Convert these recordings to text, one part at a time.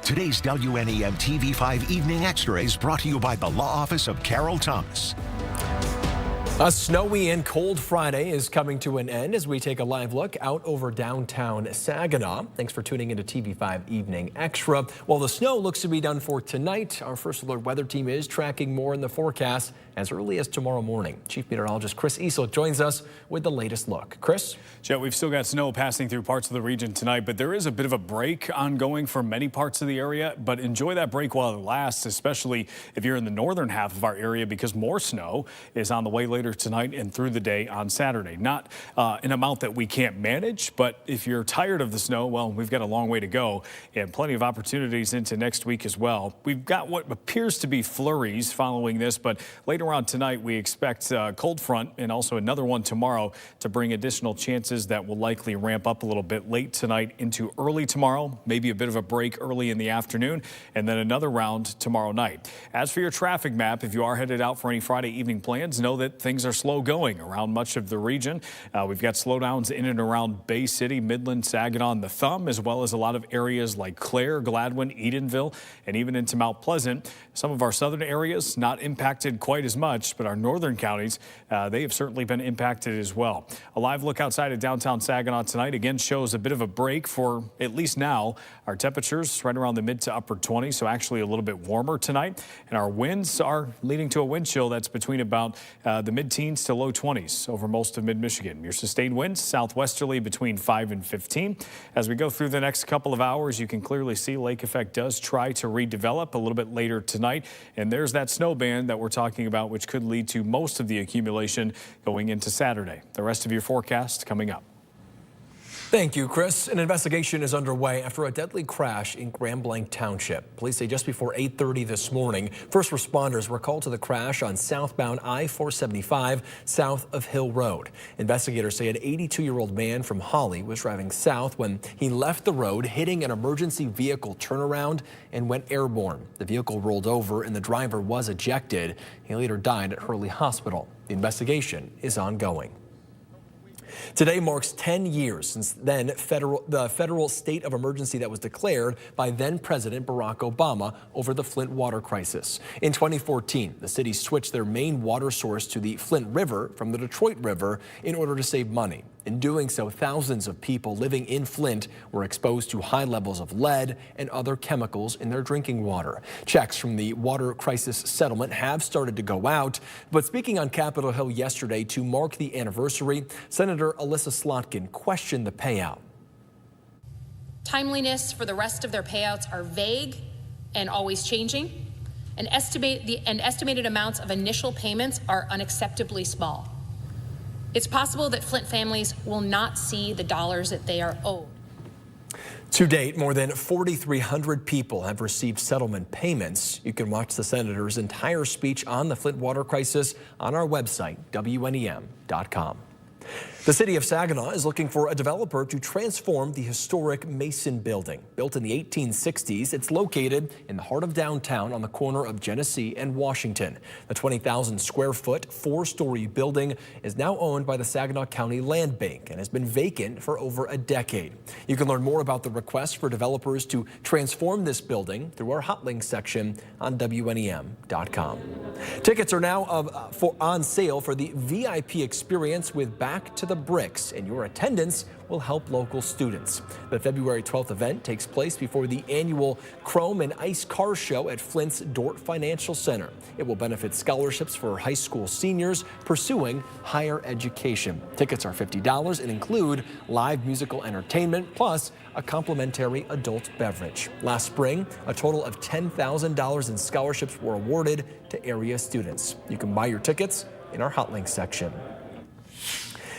Today's WNEM TV5 Evening Extra is brought to you by the Law Office of Carol Thomas. A snowy and cold Friday is coming to an end as we take a live look out over downtown Saginaw. Thanks for tuning into TV5 Evening Extra. While the snow looks to be done for tonight, our First Alert weather team is tracking more in the forecast as early as tomorrow morning. Chief Meteorologist Chris Easel joins us with the latest look. Chris? Chet, we've still got snow passing through parts of the region tonight, but there is a bit of a break ongoing for many parts of the area. But enjoy that break while it lasts, especially if you're in the northern half of our area, because more snow is on the way later tonight and through the day on Saturday. Not an amount that we can't manage, but if you're tired of the snow, well, we've got a long way to go and plenty of opportunities into next week as well. We've got what appears to be flurries following this, but later on tonight we expect a cold front and also another one tomorrow to bring additional chances that will likely ramp up a little bit late tonight into early tomorrow, maybe a bit of a break early in the afternoon, and then another round tomorrow night. As for your traffic map, if you are headed out for any Friday evening plans, know that things are slow going around much of the region. We've got slowdowns in and around Bay City, Midland, Saginaw, and the Thumb, as well as a lot of areas like Clare, Gladwin, Edenville, and even into Mount Pleasant. Some of our southern areas not impacted quite as much, but our northern counties, they have certainly been impacted as well. A live look outside of downtown Saginaw tonight again shows a bit of a break for at least now. Our temperatures right around the mid to upper 20s, so actually a little bit warmer tonight. And our winds are leading to a wind chill that's between about the mid-teens to low 20s over most of mid-Michigan. Your sustained winds southwesterly between 5 and 15. As we go through the next couple of hours, you can clearly see lake effect does try to redevelop a little bit later tonight. And there's that snow band that we're talking about, which could lead to most of the accumulation going into Saturday. The rest of your forecast coming up. Thank you, Chris. An investigation is underway after a deadly crash in Grand Blanc Township. Police say just before 8:30 this morning, first responders were called to the crash on southbound I-475 south of Hill Road. Investigators say an 82-year-old man from Holly was driving south when he left the road, hitting an emergency vehicle turnaround and went airborne. The vehicle rolled over and the driver was ejected. He later died at Hurley Hospital. The investigation is ongoing. Today marks 10 years since the federal state of emergency that was declared by then President Barack Obama over the Flint water crisis. In 2014, the city switched their main water source to the Flint River from the Detroit River in order to save money. In doing so, thousands of people living in Flint were exposed to high levels of lead and other chemicals in their drinking water. Checks from the water crisis settlement have started to go out. But speaking on Capitol Hill yesterday to mark the anniversary, Senator Alyssa Slotkin questioned the payout. Timeliness for the rest of their payouts are vague and always changing. And estimated amounts of initial payments are unacceptably small. It's possible that Flint families will not see the dollars that they are owed. To date, more than 4,300 people have received settlement payments. You can watch the senator's entire speech on the Flint water crisis on our website, WNEM.com. The city of Saginaw is looking for a developer to transform the historic Mason building. Built in the 1860s, it's located in the heart of downtown on the corner of Genesee and Washington. The 20,000 square foot, four-story building is now owned by the Saginaw County Land Bank and has been vacant for over a decade. You can learn more about the request for developers to transform this building through our hot links section on WNEM.com. Tickets are now on sale for the VIP experience with Back to the Bricks, and your attendance will help local students. The February 12th event takes place before the annual Chrome and Ice Car Show at Flint's Dort Financial Center. It will benefit scholarships for high school seniors pursuing higher education. Tickets are $50 and include live musical entertainment plus a complimentary adult beverage. Last spring, a total of $10,000 in scholarships were awarded to area students. You can buy your tickets in our hot links section.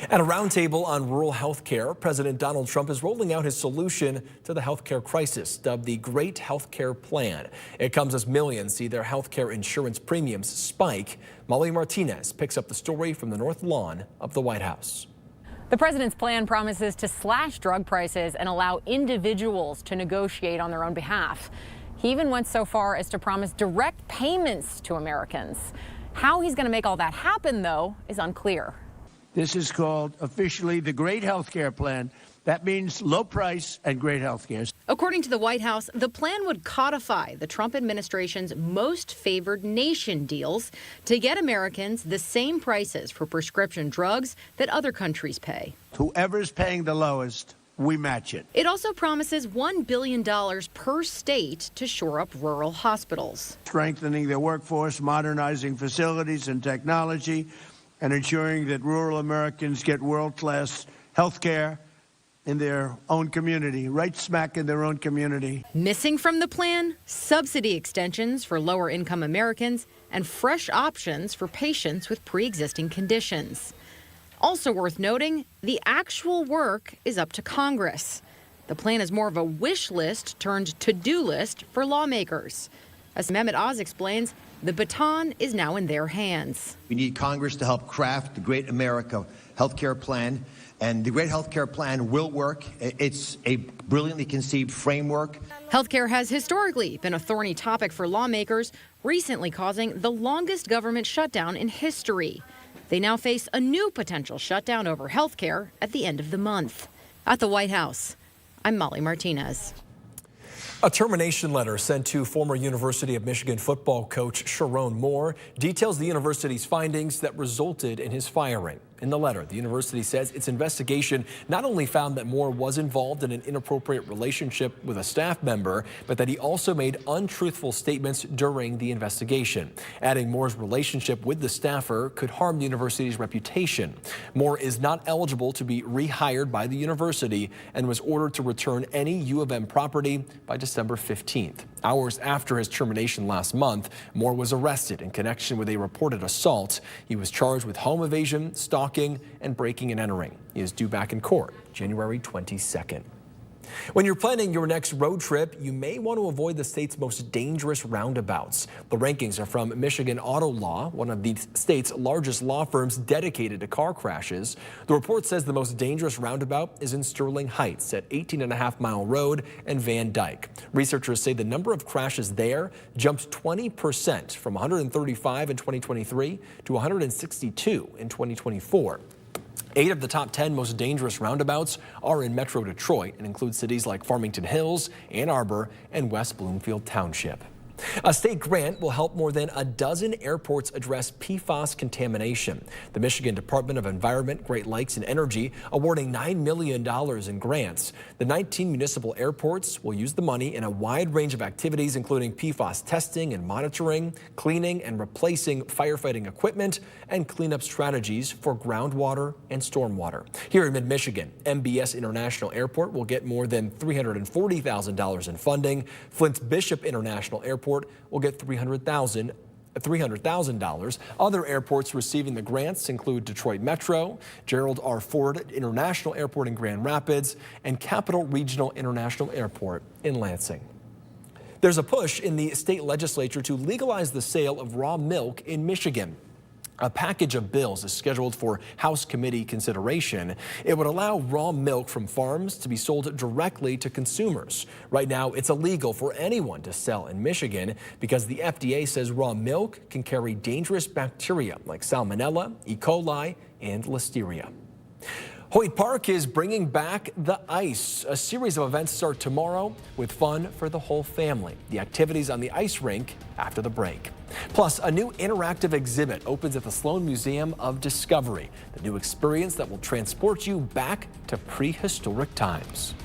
At a roundtable on rural health care, President Donald Trump is rolling out his solution to the health care crisis, dubbed the Great Health Care Plan. It comes as millions see their health care insurance premiums spike. Molly Martinez picks up the story from the North Lawn of the White House. The president's plan promises to slash drug prices and allow individuals to negotiate on their own behalf. He even went so far as to promise direct payments to Americans. How he's going to make all that happen, though, is unclear. This is called officially the Great Health Care Plan, That means low price and great health care. According to the White House, the plan would codify the Trump administration's most favored nation deals to get Americans the same prices for prescription drugs that other countries pay. Whoever's paying the lowest, we match it. It also promises $1 billion per state to shore up rural hospitals. Strengthening their workforce, modernizing facilities and technology, and ensuring that rural Americans get world-class health care in their own community, right smack in their own community. Missing from the plan, subsidy extensions for lower-income Americans and fresh options for patients with pre-existing conditions. Also worth noting, the actual work is up to Congress. The plan is more of a wish list turned to-do list for lawmakers. As Mehmet Oz explains, the baton is now in their hands. We need Congress to help craft the Great America Health Care Plan. And the Great Health Care Plan will work. It's a brilliantly conceived framework. Healthcare has historically been a thorny topic for lawmakers, recently causing the longest government shutdown in history. They now face a new potential shutdown over healthcare at the end of the month. At the White House, I'm Molly Martinez. A termination letter sent to former University of Michigan football coach Sharon Moore details the university's findings that resulted in his firing. In the letter, the university says its investigation not only found that Moore was involved in an inappropriate relationship with a staff member, but that he also made untruthful statements during the investigation. Adding Moore's relationship with the staffer could harm the university's reputation. Moore is not eligible to be rehired by the university and was ordered to return any U of M property by December 15th. Hours after his termination last month, Moore was arrested in connection with a reported assault. He was charged with home evasion, stalking, and breaking and entering. He is due back in court January 22nd. When you're planning your next road trip, you may want to avoid the state's most dangerous roundabouts. The rankings are from Michigan Auto Law, one of the state's largest law firms dedicated to car crashes. The report says the most dangerous roundabout is in Sterling Heights at 18.5 Mile Road and Van Dyke. Researchers say the number of crashes there jumped 20% from 135 in 2023 to 162 in 2024. 8 of the top 10 most dangerous roundabouts are in Metro Detroit and include cities like Farmington Hills, Ann Arbor, and West Bloomfield Township. A state grant will help more than a dozen airports address PFAS contamination. The Michigan Department of Environment, Great Lakes, and Energy awarding $9 million in grants. The 19 municipal airports will use the money in a wide range of activities, including PFAS testing and monitoring, cleaning and replacing firefighting equipment, and cleanup strategies for groundwater and stormwater. Here in mid-Michigan, MBS International Airport will get more than $340,000 in funding. Flint Bishop International Airport will get $300,000. Other airports receiving the grants include Detroit Metro, Gerald R. Ford International Airport in Grand Rapids, and Capital Regional International Airport in Lansing. There's a push in the state legislature to legalize the sale of raw milk in Michigan. A package of bills is scheduled for House committee consideration. It would allow raw milk from farms to be sold directly to consumers. Right now, it's illegal for anyone to sell in Michigan because the FDA says raw milk can carry dangerous bacteria like Salmonella, E. coli, and Listeria. Hoyt Park is bringing back the ice. A series of events start tomorrow with fun for the whole family. The activities on the ice rink after the break. Plus, a new interactive exhibit opens at the Sloan Museum of Discovery. The new experience that will transport you back to prehistoric times.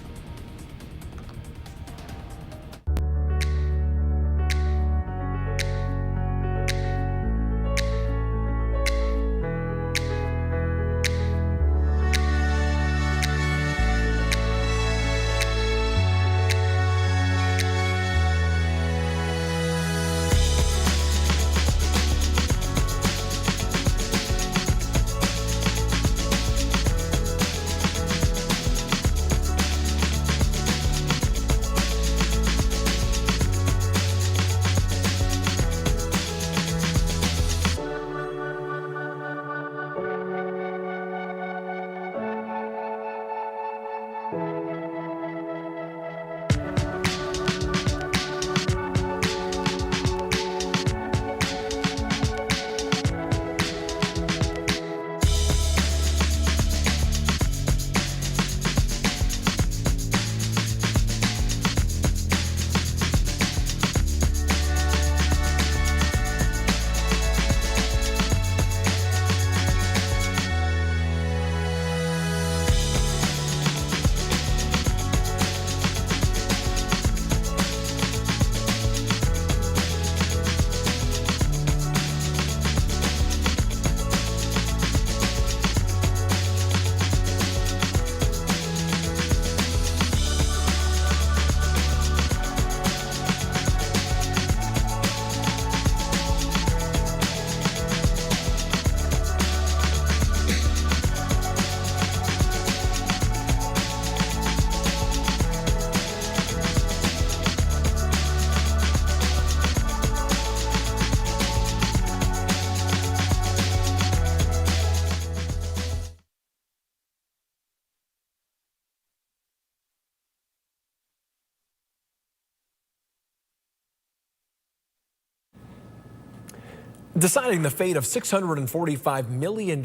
Deciding the fate of $645 million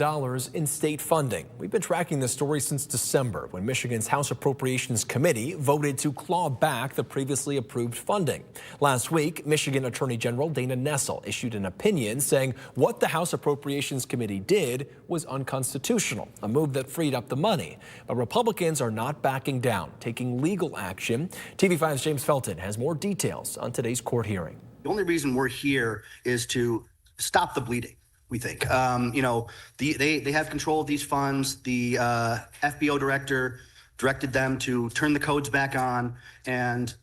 in state funding. We've been tracking this story since December when Michigan's House Appropriations Committee voted to claw back the previously approved funding. Last week, Michigan Attorney General Dana Nessel issued an opinion saying what the House Appropriations Committee did was unconstitutional, a move that freed up the money. But Republicans are not backing down, taking legal action. TV5's James Felton has more details on today's court hearing. The only reason we're here is to stop the bleeding, we think. They have control of these funds. The FBO director directed them to turn the codes back on, and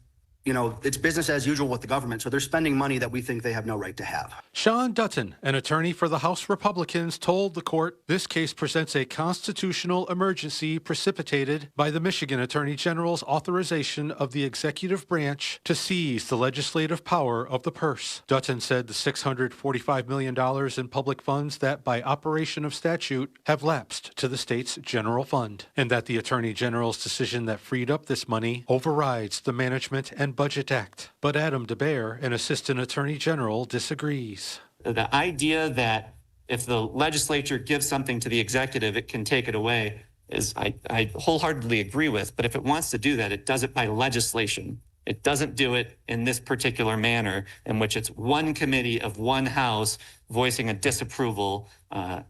it's business as usual with the government. So they're spending money that we think they have no right to have. Sean Dutton, an attorney for the House Republicans, told the court this case presents a constitutional emergency precipitated by the Michigan Attorney General's authorization of the executive branch to seize the legislative power of the purse. Dutton said the $645 million in public funds that, by operation of statute, have lapsed to the state's general fund, and that the Attorney General's decision that freed up this money overrides the Management and Budget Act. But Adam DeBear, an assistant attorney general, disagrees. The idea that if the legislature gives something to the executive, it can take it away is I wholeheartedly agree with. But if it wants to do that, it does it by legislation. It doesn't do it in this particular manner in which it's one committee of one House voicing a disapproval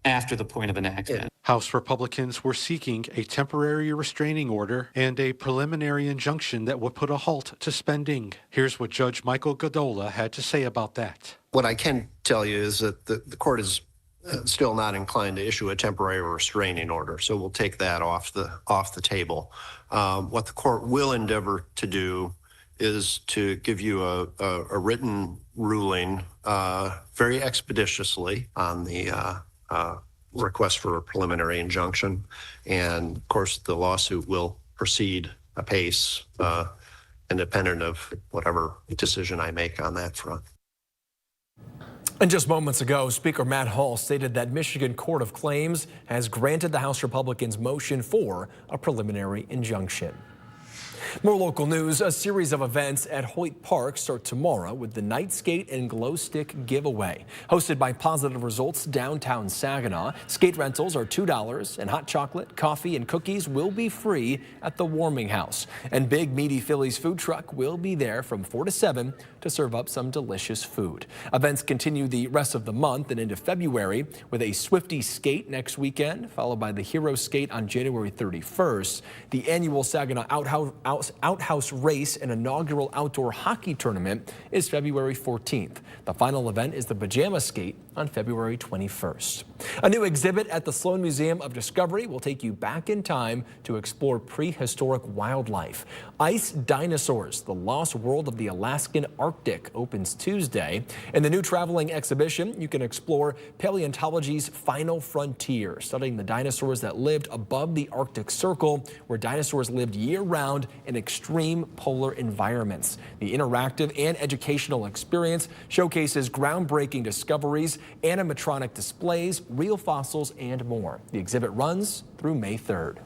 after the point of enactment. House Republicans were seeking a temporary restraining order and a preliminary injunction that would put a halt to spending. Here's what Judge Michael Godola had to say about that. What I can tell you is that the court is still not inclined to issue a temporary restraining order, so we'll take that off the table. What the court will endeavor to do is to give you a written ruling very expeditiously on the request for a preliminary injunction. And of course, the lawsuit will proceed apace, independent of whatever decision I make on that front. And just moments ago, Speaker Matt Hall stated that Michigan Court of Claims has granted the House Republicans' motion for a preliminary injunction. More local news. A series of events at Hoyt Park start tomorrow with the Night Skate and Glow Stick giveaway. Hosted by Positive Results downtown Saginaw, skate rentals are $2 and hot chocolate, coffee, and cookies will be free at the Warming House. And Big Meaty Phillies food truck will be there from 4 to 7 to serve up some delicious food. Events continue the rest of the month and into February with a Swifty Skate next weekend, followed by the Hero Skate on January 31st. The annual Saginaw Outhouse Race and inaugural outdoor hockey tournament is February 14th. The final event is the Pajama Skate on February 21st. A new exhibit at the Sloan Museum of Discovery will take you back in time to explore prehistoric wildlife. Ice Dinosaurs, the Lost World of the Alaskan Arctic, opens Tuesday. In the new traveling exhibition, you can explore paleontology's final frontier, studying the dinosaurs that lived above the Arctic Circle, where dinosaurs lived year-round in extreme polar environments. The interactive and educational experience showcases groundbreaking discoveries, animatronic displays, real fossils, and more. The exhibit runs through May 3rd.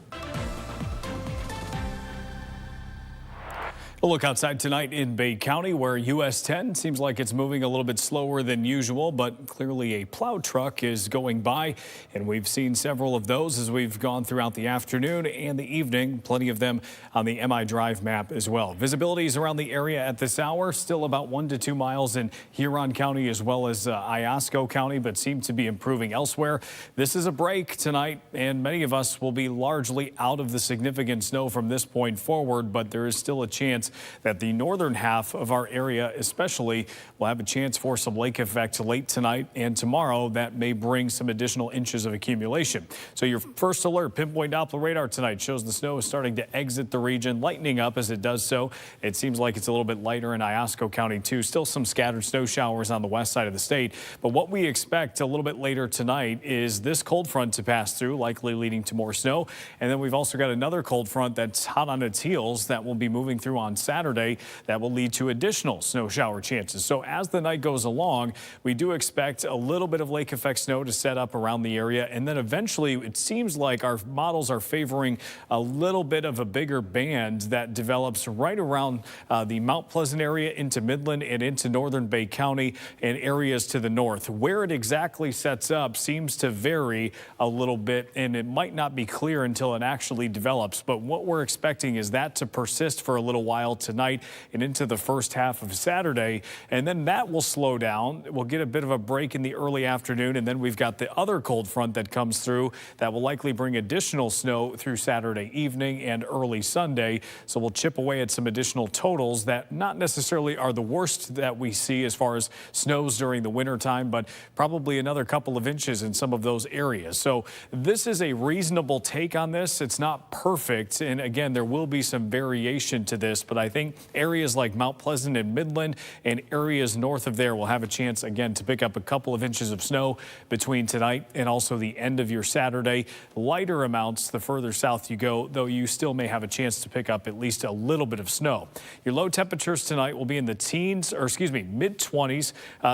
A look outside tonight in Bay County, where US 10 seems like it's moving a little bit slower than usual, but clearly a plow truck is going by, and we've seen several of those as we've gone throughout the afternoon and the evening. Plenty of them on the MI Drive map as well. Visibilities around the area at this hour still about 1 to 2 miles in Huron County as well as Iosco County, but seem to be improving elsewhere. This is a break tonight, and many of us will be largely out of the significant snow from this point forward, but there is still a chance that the northern half of our area especially will have a chance for some lake effect late tonight and tomorrow that may bring some additional inches of accumulation. So your first alert, pinpoint Doppler radar tonight, shows the snow is starting to exit the region, lightening up as it does so. It seems like it's a little bit lighter in Iosco County too. Still some scattered snow showers on the west side of the state. But what we expect a little bit later tonight is this cold front to pass through, likely leading to more snow. And then we've also got another cold front that's hot on its heels that will be moving through on Saturday. That will lead to additional snow shower chances. So as the night goes along, we do expect a little bit of lake effect snow to set up around the area. And then eventually it seems like our models are favoring a little bit of a bigger band that develops right around the Mount Pleasant area into Midland and into northern Bay County and areas to the north. Where it exactly sets up seems to vary a little bit, and it might not be clear until it actually develops. But what we're expecting is that to persist for a little while tonight and into the first half of Saturday, and then that will slow down. We'll get a bit of a break in the early afternoon, and then we've got the other cold front that comes through that will likely bring additional snow through Saturday evening and early Sunday. So we'll chip away at some additional totals that not necessarily are the worst that we see as far as snows during the winter time, but probably another couple of inches in some of those areas. So this is a reasonable take on this. It's not perfect. And again, there will be some variation to this, but I think areas like Mount Pleasant and Midland and areas north of there will have a chance again to pick up a couple of inches of snow between tonight and also the end of your Saturday. Lighter amounts the further south you go, though you still may have a chance to pick up at least a little bit of snow. Your low temperatures tonight will be in the teens, or excuse me, mid-20s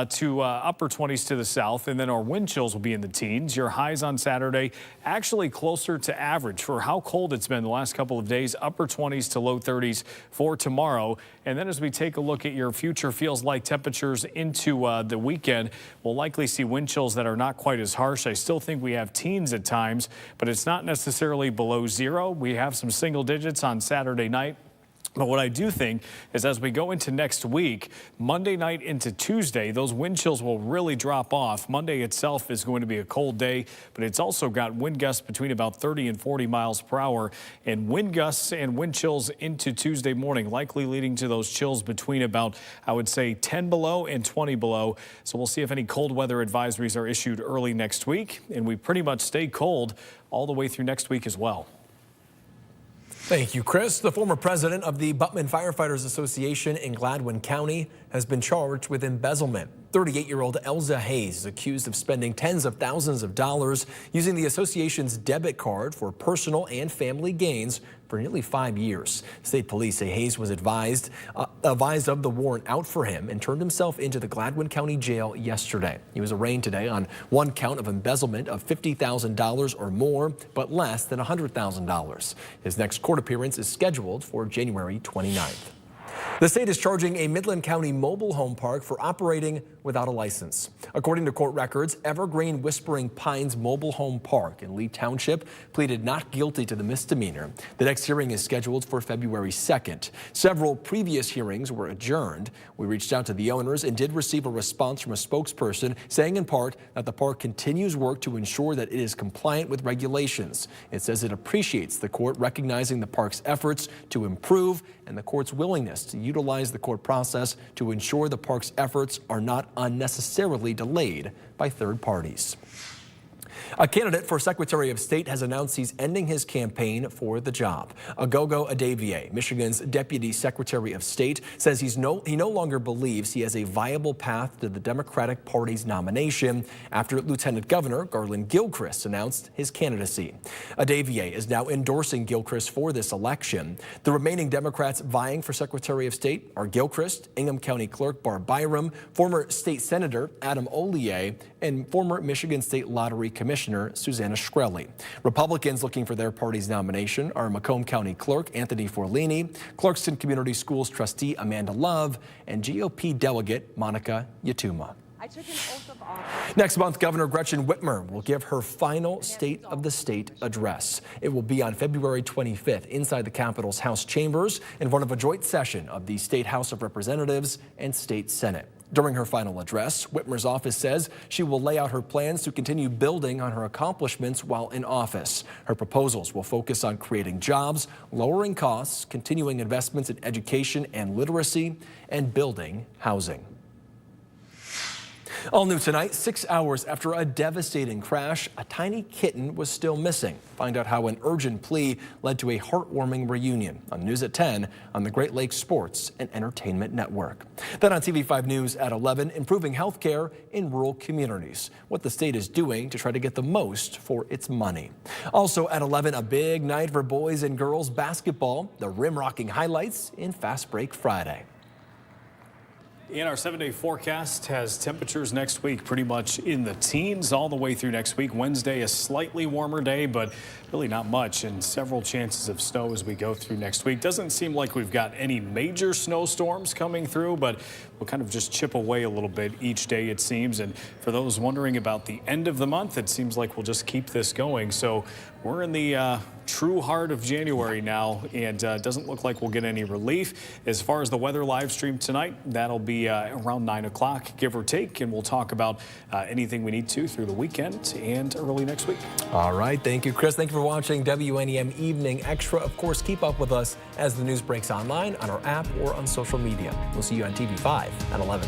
to upper 20s to the south, and then our wind chills will be in the teens. Your highs on Saturday actually closer to average for how cold it's been the last couple of days, upper 20s to low 30s for tomorrow. And then as we take a look at your future feels like temperatures into the weekend, we'll likely see wind chills that are not quite as harsh. I still think we have teens at times, but it's not necessarily below zero. We have some single digits on Saturday night. But what I do think is as we go into next week, Monday night into Tuesday, those wind chills will really drop off. Monday itself is going to be a cold day, but it's also got wind gusts between about 30 and 40 miles per hour. And wind gusts and wind chills into Tuesday morning, likely leading to those chills between about, I would say, 10 below and 20 below. So we'll see if any cold weather advisories are issued early next week. And we pretty much stay cold all the way through next week as well. Thank you, Chris. The former president of the Buttman Firefighters Association in Gladwin County has been charged with embezzlement. 38-year-old Elza Hayes is accused of spending tens of thousands of dollars using the association's debit card for personal and family gains for nearly 5 years. State police say Hayes was advised of the warrant out for him and turned himself into the Gladwin County Jail yesterday. He was arraigned today on one count of embezzlement of $50,000 or more, but less than $100,000. His next court appearance is scheduled for January 29th. The state is charging a Midland County mobile home park for operating without a license. According to court records, Evergreen Whispering Pines Mobile Home Park in Lee Township pleaded not guilty to the misdemeanor. The next hearing is scheduled for February 2nd. Several previous hearings were adjourned. We reached out to the owners and did receive a response from a spokesperson saying in part that the park continues work to ensure that it is compliant with regulations. It says it appreciates the court recognizing the park's efforts to improve and the court's willingness to utilize the court process to ensure the park's efforts are not unnecessarily delayed by third parties. A candidate for Secretary of State has announced he's ending his campaign for the job. Agogo Adeviye, Michigan's Deputy Secretary of State, says he no longer believes he has a viable path to the Democratic Party's nomination after Lieutenant Governor Garland Gilchrist announced his candidacy. Adeviye is now endorsing Gilchrist for this election. The remaining Democrats vying for Secretary of State are Gilchrist, Ingham County Clerk Barb Byram, former State Senator Adam Ollier, and former Michigan State Lottery Commissioner Susanna Shkreli. Republicans looking for their party's nomination are Macomb County Clerk Anthony Forlini, Clarkston Community Schools Trustee Amanda Love, and GOP Delegate Monica Yatuma. Next month, Governor Gretchen Whitmer will give her final State of the State address. It will be on February 25th inside the Capitol's House chambers in front of a joint session of the State House of Representatives and State Senate. During her final address, Whitmer's office says she will lay out her plans to continue building on her accomplishments while in office. Her proposals will focus on creating jobs, lowering costs, continuing investments in education and literacy, and building housing. All new tonight, 6 hours after a devastating crash, a tiny kitten was still missing. Find out how an urgent plea led to a heartwarming reunion on News at 10 on the Great Lakes Sports and Entertainment Network. Then on TV5 News at 11, improving health care in rural communities. What the state is doing to try to get the most for its money. Also at 11, a big night for boys and girls basketball. The rim-rocking highlights in Fast Break Friday. And our 7-day forecast has temperatures next week pretty much in the teens all the way through next week. Wednesday, a slightly warmer day, but really not much, and several chances of snow as we go through next week. Doesn't seem like we've got any major snowstorms coming through, but we'll kind of just chip away a little bit each day, it seems. And for those wondering about the end of the month, it seems like we'll just keep this going. So we're in the true heart of January now, and doesn't look like we'll get any relief. As far as the weather live stream tonight, that'll be around 9 o'clock, give or take, and we'll talk about anything we need to through the weekend and early next week. All right. Thank you, Chris. Thank you for watching WNEM Evening Extra. Of course, keep up with us as the news breaks online, on our app, or on social media. We'll see you on TV5 at 11.